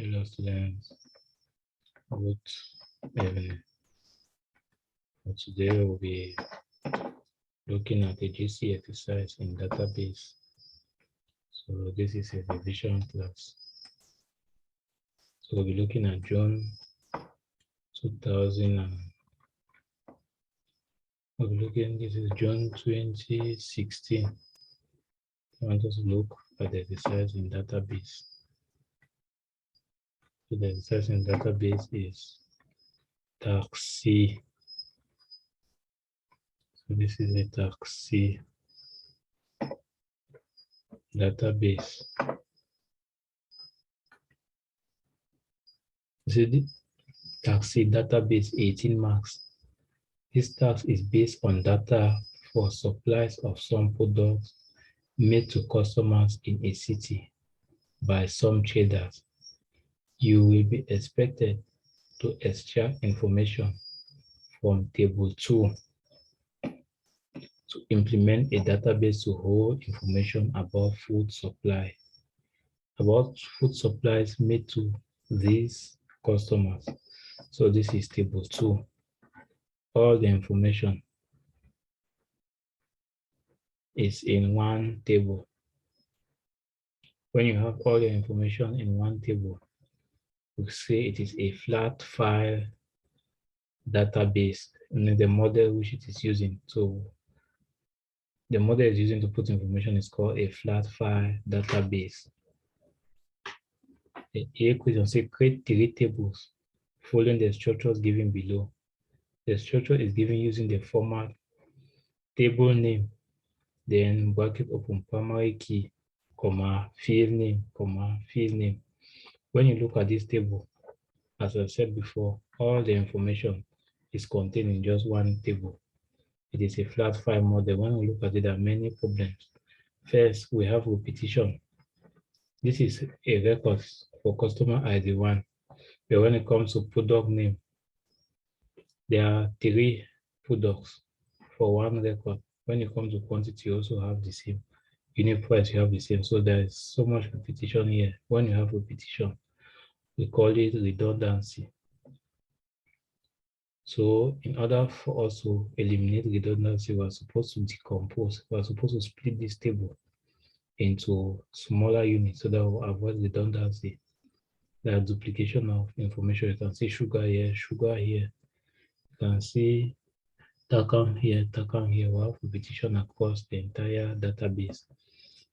Hello students, good evening. For today we'll be looking at a GC exercise in database. So this is a revision class. So we'll be looking at June 2000 and this is June 2016. I want us to look at the exercise in database. So the exercise in database is taxi. So this is a taxi database. So the taxi database 18 marks. This tax is based on data for supplies of some products made to customers in a city by some traders. You will be expected to extract information from table 2 to implement a database to hold information about food supply, about food supplies made to these customers. So this is table 2. All the information is in one table. When you have all your information in one table, we say it is a flat file database, and the model which it is using. So the model is using to put information is called a flat file database. The A question says create 3 tables following the structures given below. The structure is given using the format table name, then bracket open primary key, comma, field name, comma, field name. When you look at this table, as I said before, all the information is contained in just one table. It is a flat file model. When we look at it, there are many problems. First, we have repetition. This is a record for customer ID 1. But when it comes to product name, there are 3 products for one record. When it comes to quantity, you also have the same. Unit price, you have the same. So there is so much repetition here. When you have repetition, we call it redundancy. So in order for us to eliminate redundancy, we're supposed to decompose. We're supposed to split this table into smaller units so that we'll avoid redundancy. There are duplication of information. You can see sugar here, sugar here. You can see Takam here, Takam here. We have repetition across the entire database.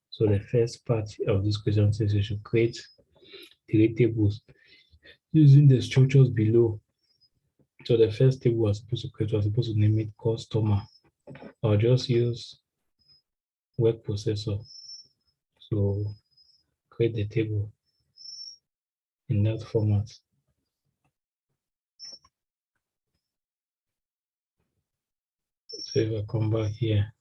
So the first part of this question says you should create 3 tables using the structures below. So the first table we're supposed to create, we're supposed to name it customer. I'll just use word processor. So create the table in that format. So if I come back here,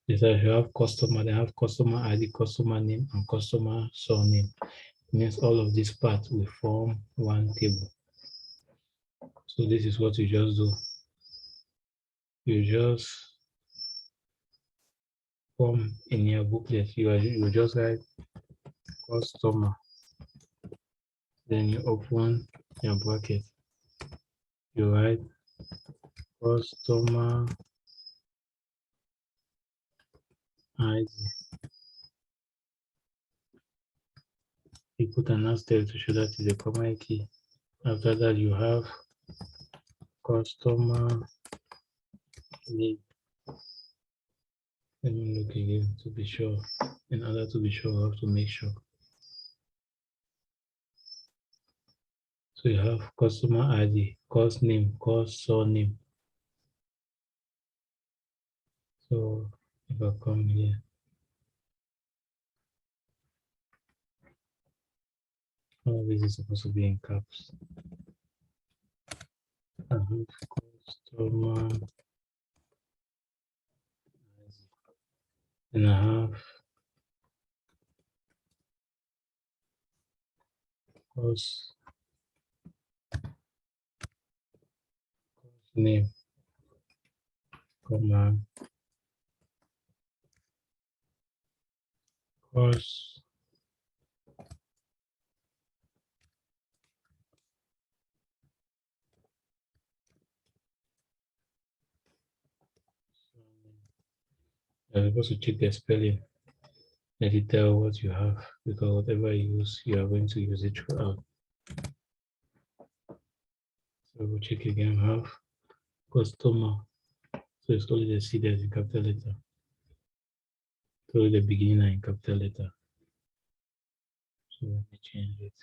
this I have customer, they have customer ID, customer name, and customer surname. It means all of these parts will form one table. So this is what you just do. You just form in your booklet, you just write customer. Then you open your bracket. You write customer ID. You put an asterisk to show that is a primary key. After that, you have customer name. Let me look again to be sure. In order to be sure, I have to make sure. So you have customer ID, cost name, cost surname. So if I come here, all of this is supposed to be in caps. I have customer ID. And I have cost name, comma, cost You're supposed to check the spelling. Let it tell what you have, because whatever you use, you are going to use it throughout. So we'll check again. Have customer. So it's only the C that's in capital letter. So the beginning are in capital letter. So let me change it.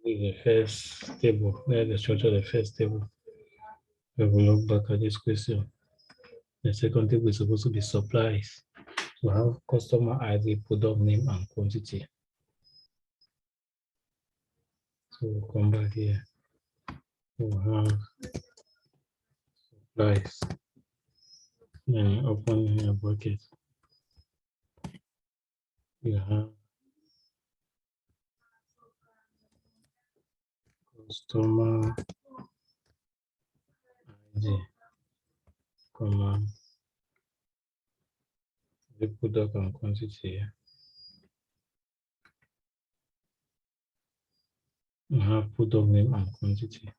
This is the first table. Where the structure of the first table. We will look back at this question. The second table is supposed to be supplies. So have customer ID, product name, and quantity. So we'll come back here. We'll have supplies. Then open a bracket. You have customer ID, comma, the product and quantity. You have product name and quantity.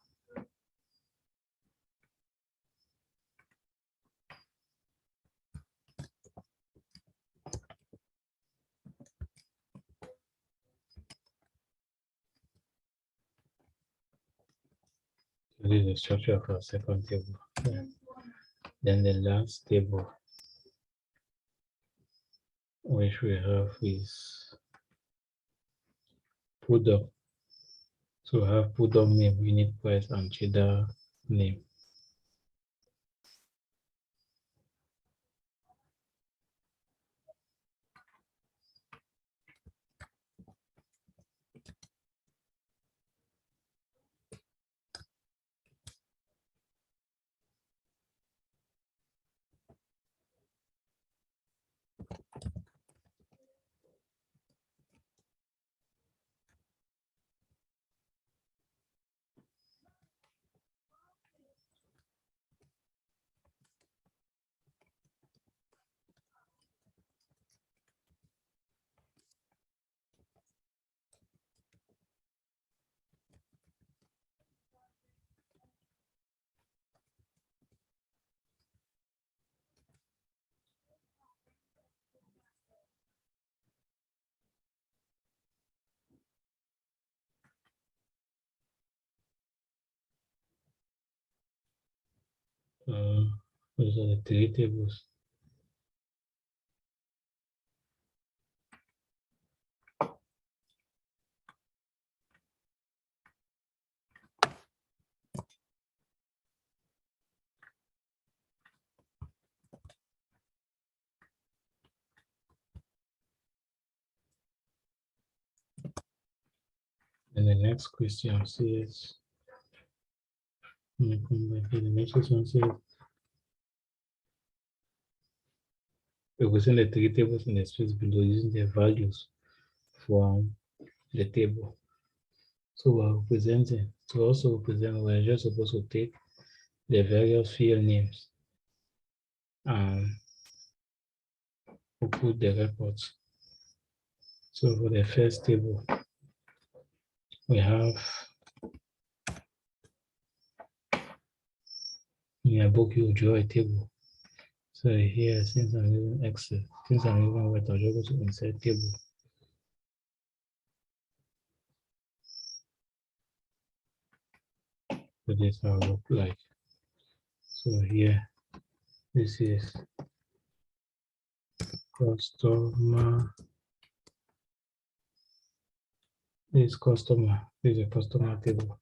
So this is the structure of our second table. Then the last table, which we have is product. So we have product name, unit price, and cheddar name. Those are the three tables. And the next question says, the next question says, represent the three tables in the space below using their values from the table. So we're representing, to also represent, we're just supposed to take the various field names and we'll put the records. So for the first table, we have in a book you draw a table. So here, since I'm using Excel, since I'm using Word, I'll just go to insert table. So this will look like. So here, this is customer. This is customer. This is a customer table.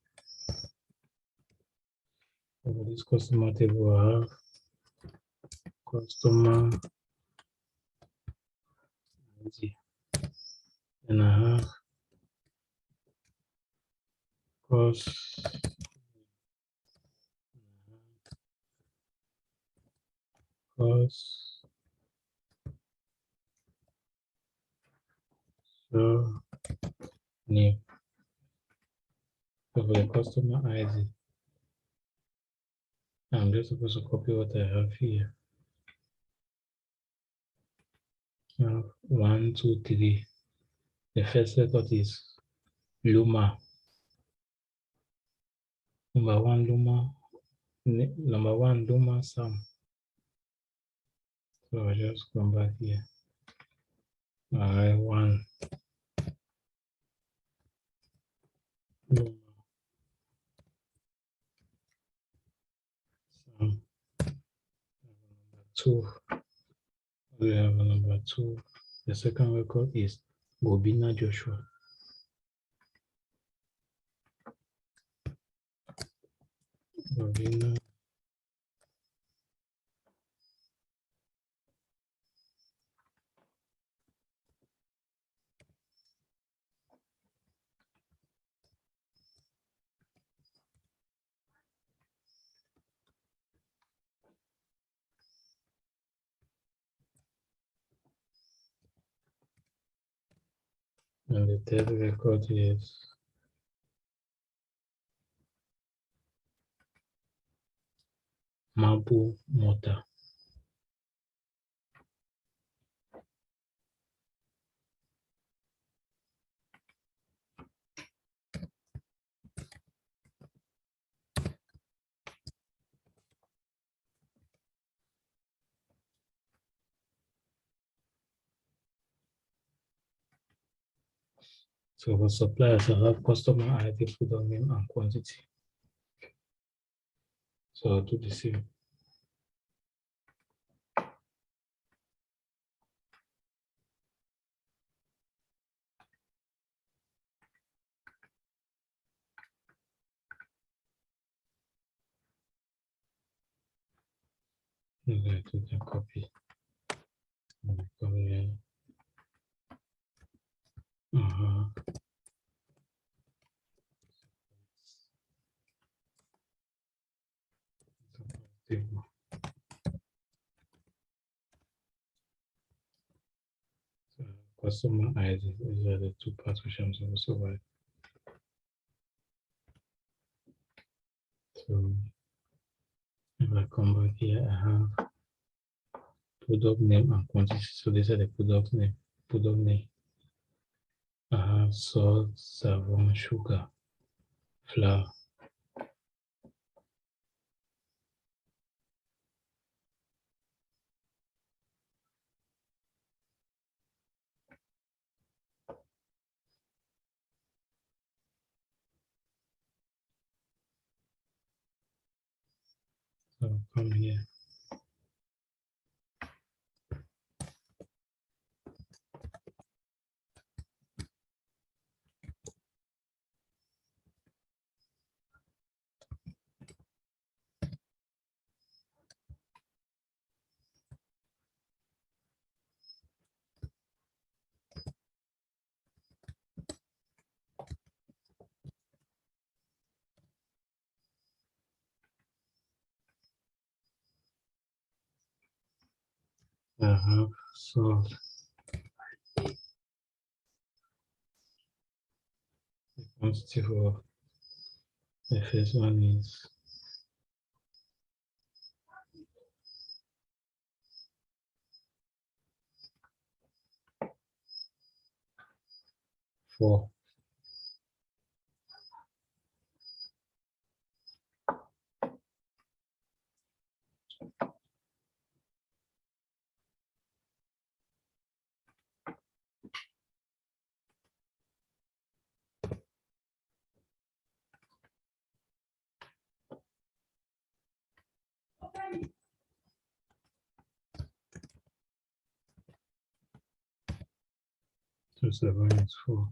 So for this customer table, I have customer ID. And I have cost. Cost. So name. So for the customer ID, I'm just supposed to copy what I have here. Now, 1, 2, 3. The first record is Luma. Number one, Luma Sam. So I just come back here. One. Luma Sam. Number two. We have a number two. The second record is Gobina Joshua. Gobina. And the third record is Mabu Mota. So for suppliers, I have customer ID, product name, and quantity. So I'll do the same. I'm going to do the copy. Come here. Table. So customer ID, these are the two parts which I'm supposed to write. So if I come back here, I have product name and quantity. So these are the product name. Product name. I have salt, savon, sugar, flour. So come here. I have salt. The quantity for the first one is 4. So 7 is 4.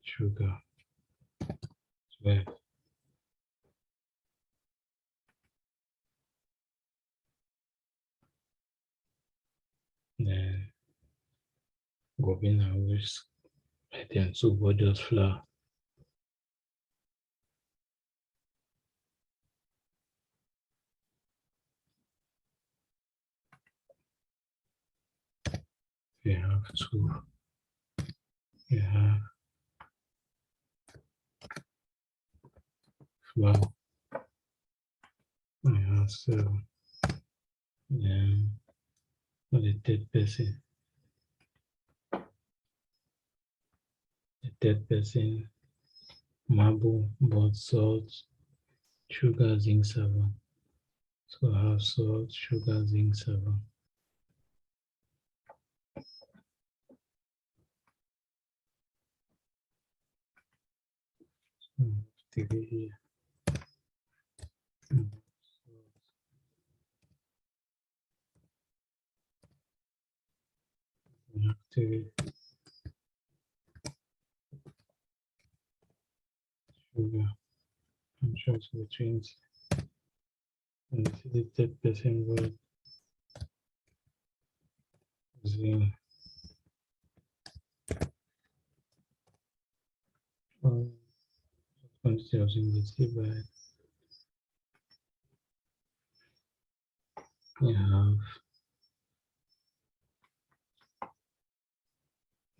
Sugar, 12. Then Gobina, which I think two bottles flour. We have 2. You have flour. You have so for the third person. The third person, marble, bought salt, sugar, zinc, silver. So I have salt, sugar, zinc, silver. Take it here. Take it, sugar. I'm sure it's between. And this is the third person word. Zinc. Quantity of zinc is by we have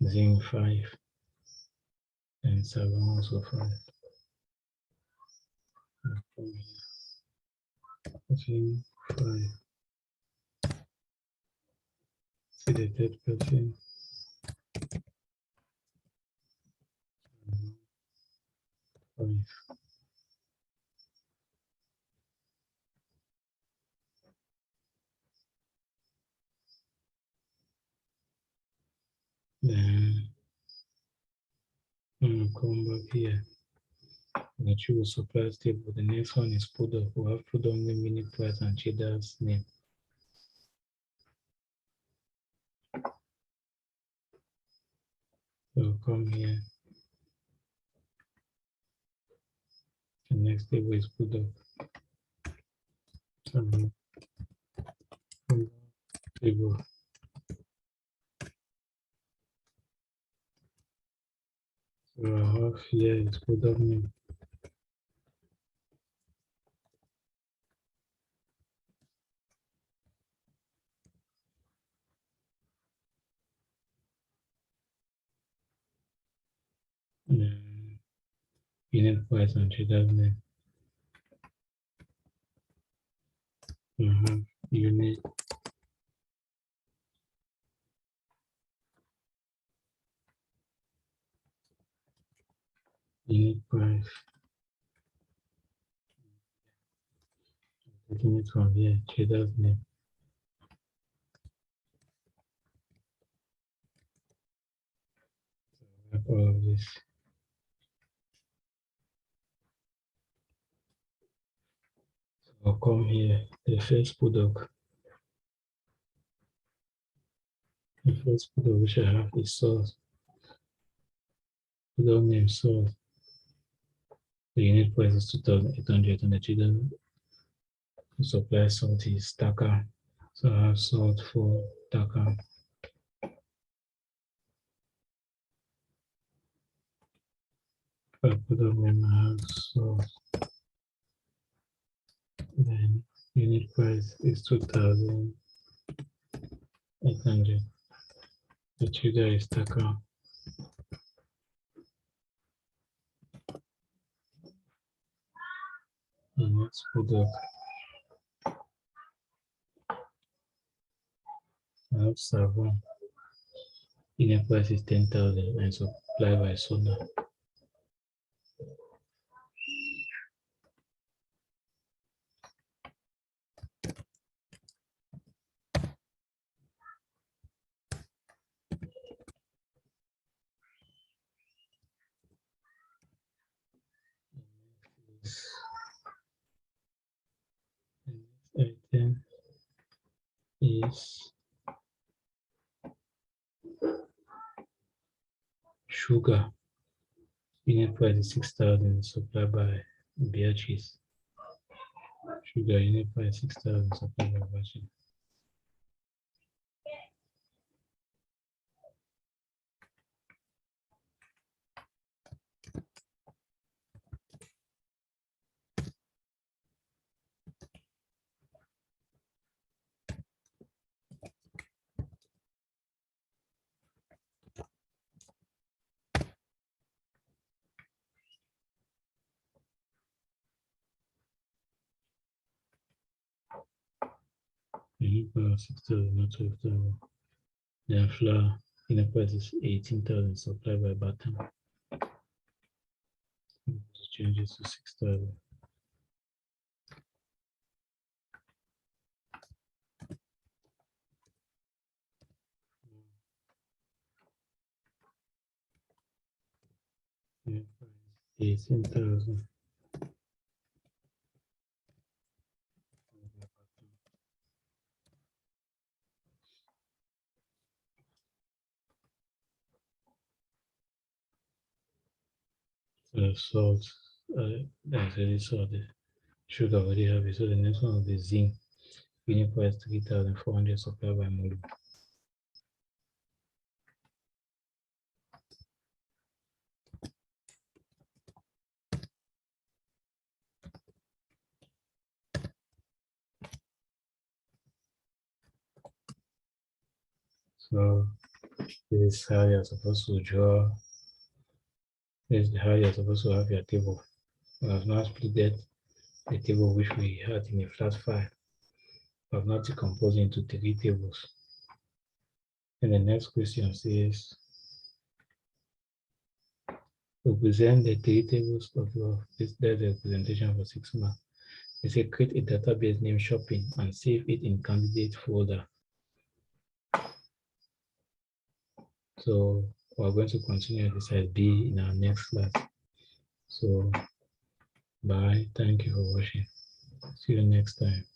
zinc 5 and silver also 5. Zinc 5. See the third person. 5. Then I'm gonna come back here. I'm gonna choose suppliers table. The next one is product. We have product name, unit price, and trader's name. So come here. The next table is product. Table. So I have here is product name. Unit price and trader's name. Unit price. Taking it from here, trader's name. So all of this. So I'll come here, the first product. The first product which I have is source. Product name source. The unit price is 2,800 and the trader supply salt is Taka. So I have salt for Taka. For product name I have salt. Then unit price is 2,800. The trader is Taka. The next product I have Savon. Unit price is 10,000 and supply by soda. The next item is sugar. Unit price is 6,000, supplied by Beatrice. Sugar unit price 6,000, supplied by Beatrice. 6,000, not 12,000. Then flour, unit price is 18,000 supplied by Batam. Change it to 6,000. Unit price 18,000. Salt, that's already salt. Sugar already have it. So the next one will be zinc. Unit price 3,400 supplied by Molu. So this is how you're supposed to draw. This is how you're supposed to have your table. We have now split the table which we had in a flat file. We have now decomposed into 3 tables. And the next question says, represent the 3 tables of your that's the representation for 6 marks. They say create a database named shopping and save it in candidate folder. So we're going to continue exercise B in our next class. So bye. Thank you for watching. See you next time.